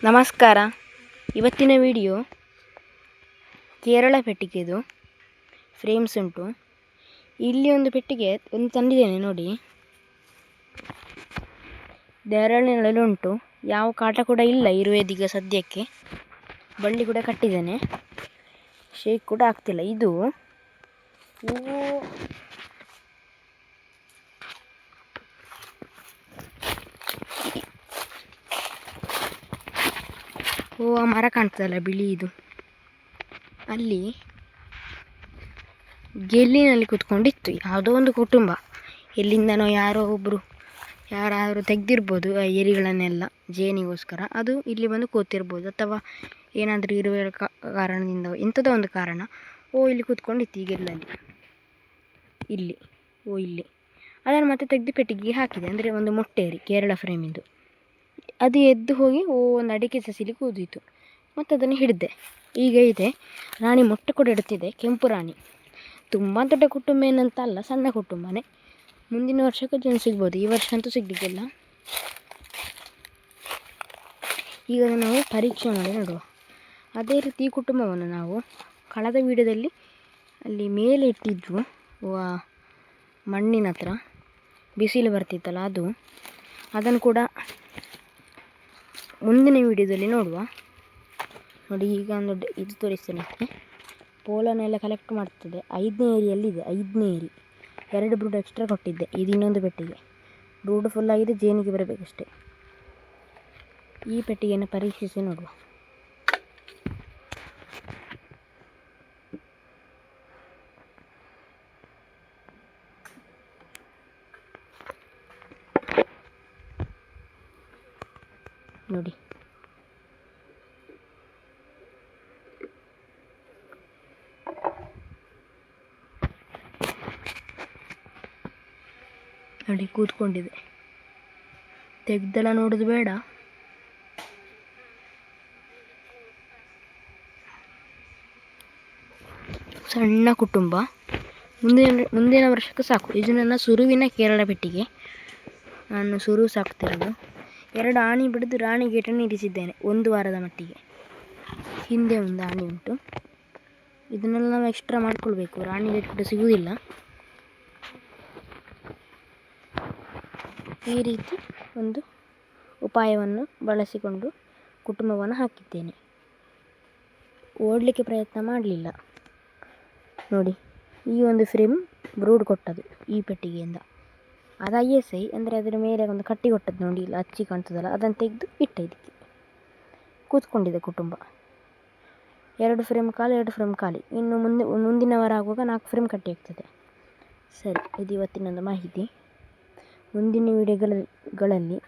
ನಮಸ್ಕಾರ. ಇವತ್ತಿನ video Kerala ಪೆಟ್ಟಿಗೆದು frames ಉಂಟು. ಇಲ್ಲಿ ಒಂದು ಪೆಟ್ಟಿಗೆ ಒಂದು ತಂದಿದ್ದೇನೆ ನೋಡಿ. ನೆರಳಿನಲ್ಲಿ ಉಂಟು. ಯಾವ ಕಾಟ ಕೂಡ ಇಲ್ಲ ಇರುವೆದೀಗ ಸದ್ಯಕ್ಕೆ. ಬಳ್ಳಿ ಕೂಡ ಕಟ್ಟಿದ್ದೇನೆ, ಶೇಕ್ ಕೂಡ ಆಗ್ತಿಲ್ಲ. ಇದು ಆ ಮರ ಕಾಣ್ತದಲ್ಲ ಬಿಳಿ, ಇದು ಅಲ್ಲಿ ಗೆಲ್ಲಿನಲ್ಲಿ ಕೂತ್ಕೊಂಡಿತ್ತು ಯಾವುದೋ ಒಂದು ಕುಟುಂಬ. ಎಲ್ಲಿಂದನೋ ಯಾರಾದರೂ ತೆಗೆದಿರ್ಬೋದು ಆ ಎರಿಗಳನ್ನೆಲ್ಲ ಜೇನಿಗೋಸ್ಕರ. ಅದು ಇಲ್ಲಿ ಬಂದು ಕೂತಿರ್ಬೋದು, ಅಥವಾ ಏನಾದರೂ ಇರುವ ಕಾರಣದಿಂದ ಎಂಥದೋ ಒಂದು ಕಾರಣ ಇಲ್ಲಿ ಕೂತ್ಕೊಂಡಿತ್ತು ಈ ಗೆಲ್ಲಲ್ಲಿ. ಇಲ್ಲಿ ಅದನ್ನು ಮತ್ತೆ ತೆಗೆದು ಪೆಟ್ಟಿಗೆಗೆ ಹಾಕಿದೆ. ಅಂದರೆ ಒಂದು ಮೊಟ್ಟೆರಿ ಕೇರಳ ಫ್ರೇಮಿಂದು. ಅದು ಎದ್ದು ಹೋಗಿ ಒಂದು ಅಡಿಕೆ ಸಸಿಲಿ ಕೂದಿತ್ತು. ಮತ್ತು ಅದನ್ನು ಹಿಡಿದೆ. ಈಗ ಇದೆ ರಾಣಿ ಮೊಟ್ಟೆ ಕೂಡ ಇಡ್ತಿದೆ, ಕೆಂಪು ರಾಣಿ. ತುಂಬ ದೊಡ್ಡ ಕುಟುಂಬ ಏನಂತ ಅಲ್ಲ, ಸಣ್ಣ ಕುಟುಂಬನೇ. ಮುಂದಿನ ವರ್ಷಕ್ಕೆ ಜನ ಸಿಗ್ಬೋದು, ಈ ವರ್ಷ ಅಂತೂ ಸಿಗಲಿಕ್ಕಿಲ್ಲ. ಈಗ ನಾವು ಪರೀಕ್ಷೆ ಮಾಡಿ ನೋಡುವ. ಅದೇ ರೀತಿ ಈ ಕುಟುಂಬವನ್ನು ನಾವು ಕಳೆದ ವಿಡಿಯೋದಲ್ಲಿ ಅಲ್ಲಿ ಮೇಲೆ ಇಟ್ಟಿದ್ವು, ಮಣ್ಣಿನ ಹತ್ರ ಬಿಸಿಲು ಬರ್ತಿತ್ತಲ್ಲ, ಅದನ್ನು ಕೂಡ ಮುಂದಿನ ವಿಡಿಯೋದಲ್ಲಿ ನೋಡುವ. ನೋಡಿ, ಈಗ ಒಂದು ಇದು ತೋರಿಸ್ತೇನೆ. ಪೋಲನೆಲ್ಲ ಕಲೆಕ್ಟ್ ಮಾಡ್ತದೆ. 5ನೇ ಏರಿಯಲ್ಲಿದೆ, 5ನೇ ಏರಿ. 2 ಬ್ರೂಡ್ ಎಕ್ಸ್ಟ್ರಾ ಕೊಟ್ಟಿದ್ದೆ. ಇದು ಇನ್ನೊಂದು ಪೆಟ್ಟಿಗೆ. ಬ್ರೂಡ್ ಫುಲ್ಲಾಗಿದೆ, ಜೇನಿಗೆ ಬರಬೇಕಷ್ಟೆ. ಈ ಪೆಟ್ಟಿಗೆಯನ್ನು ಪರೀಕ್ಷಿಸಿ ನೋಡುವ. ನೋಡಿ, ಕೂತ್ಕೊಂಡಿದೆ. ತೆಗ್ದೆಲ್ಲ ನೋಡೋದು ಬೇಡ. ಸಣ್ಣ ಕುಟುಂಬ. ಮುಂದಿನ ವರ್ಷಕ್ಕೆ ಸಾಕು. ಇದು ನನ್ನ ಸುರುವಿನ ಕೇರಳ ಪೆಟ್ಟಿಗೆ. ನಾನು ಸುರು ಸಾಕ್ತಿರೋದು. 2 ಆಣಿ ಬಿಡಿದು ರಾಣಿ ಗೇಟನ್ನು ಇರಿಸಿದ್ದೇನೆ 1 ವಾರದ ಮಟ್ಟಿಗೆ. ಹಿಂದೆ ಒಂದು ಆಣಿ ಉಂಟು. ಇದನ್ನೆಲ್ಲ ನಾವು ಎಕ್ಸ್ಟ್ರಾ ಮಾಡ್ಕೊಳ್ಬೇಕು, ರಾಣಿ ಗೇಟ್ ಕೂಡ ಸಿಗುವುದಿಲ್ಲ. ಈ ರೀತಿ ಒಂದು ಉಪಾಯವನ್ನು ಬಳಸಿಕೊಂಡು ಕುಟುಂಬವನ್ನು ಹಾಕಿದ್ದೇನೆ. ಓಡಲಿಕ್ಕೆ ಪ್ರಯತ್ನ ಮಾಡಲಿಲ್ಲ. ನೋಡಿ, ಈ ಒಂದು ಫ್ರೇಮ್ ಬ್ರೂಡ್ ಕೊಟ್ಟದು ಈ ಪೆಟ್ಟಿಗೆಯಿಂದ. ಅದು ISI, ಅಂದರೆ ಅದರ ಮೇಲೆ ಒಂದು ಕಟ್ಟಿ ಕೊಟ್ಟದ್ದು ನೋಡಿ, ಇಲ್ಲ ಅಚ್ಚಿ ಕಾಣ್ತದಲ್ಲ, ಅದನ್ನು ತೆಗೆದು ಇಟ್ಟ. ಇದಕ್ಕೆ ಕೂತ್ಕೊಂಡಿದೆ ಕುಟುಂಬ. 2 ಫ್ರೇಮ್ ಖಾಲಿ. ಇನ್ನು ಮುಂದಿನ ವಾರ ಆಗುವಾಗ 4 ಫ್ರೇಮ್ ಕಟ್ಟಿ ಆಗ್ತದೆ. ಸರಿ, ಇದು ಇವತ್ತಿನೊಂದು ಮಾಹಿತಿ. ಮುಂದಿನ ವಿಡಿಯೋಗಳಲ್ಲಿ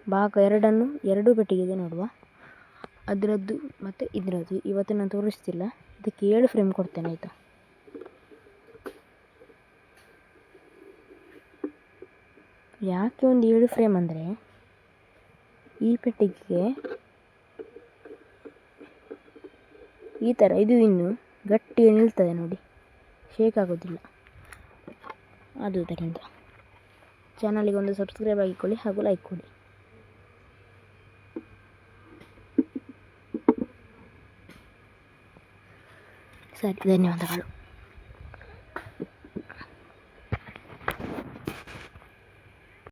ಭಾಗ 2 2 ಪೆಟ್ಟಿಗೆಗೆ ನೋಡುವ. ಅದರದ್ದು ಮತ್ತು ಇದರದ್ದು. ಇವತ್ತು ನಾನು ತೋರಿಸ್ತಿಲ್ಲ. ಇದಕ್ಕೆ 7 ಫ್ರೇಮ್ ಕೊಡ್ತೇನೆ, ಆಯಿತಾ? ಯಾಕೆ ಒಂದು 7 ಫ್ರೇಮ್ ಅಂದರೆ, ಈ ಪೆಟ್ಟಿಗೆಗೆ ಈ ಥರ ಇದು ಇನ್ನು ಗಟ್ಟಿ ನಿಲ್ತದೆ ನೋಡಿ, ಶೇಕ್ ಆಗೋದಿಲ್ಲ. ಆದುದರಿಂದ ಚಾನಲಿಗೆ ಒಂದು ಸಬ್ಸ್ಕ್ರೈಬ್ ಆಗಿಕೊಳ್ಳಿ ಹಾಗೂ ಲೈಕ್ ಕೊಡಿ. ಸರಿ, ಧನ್ಯವಾದಗಳು.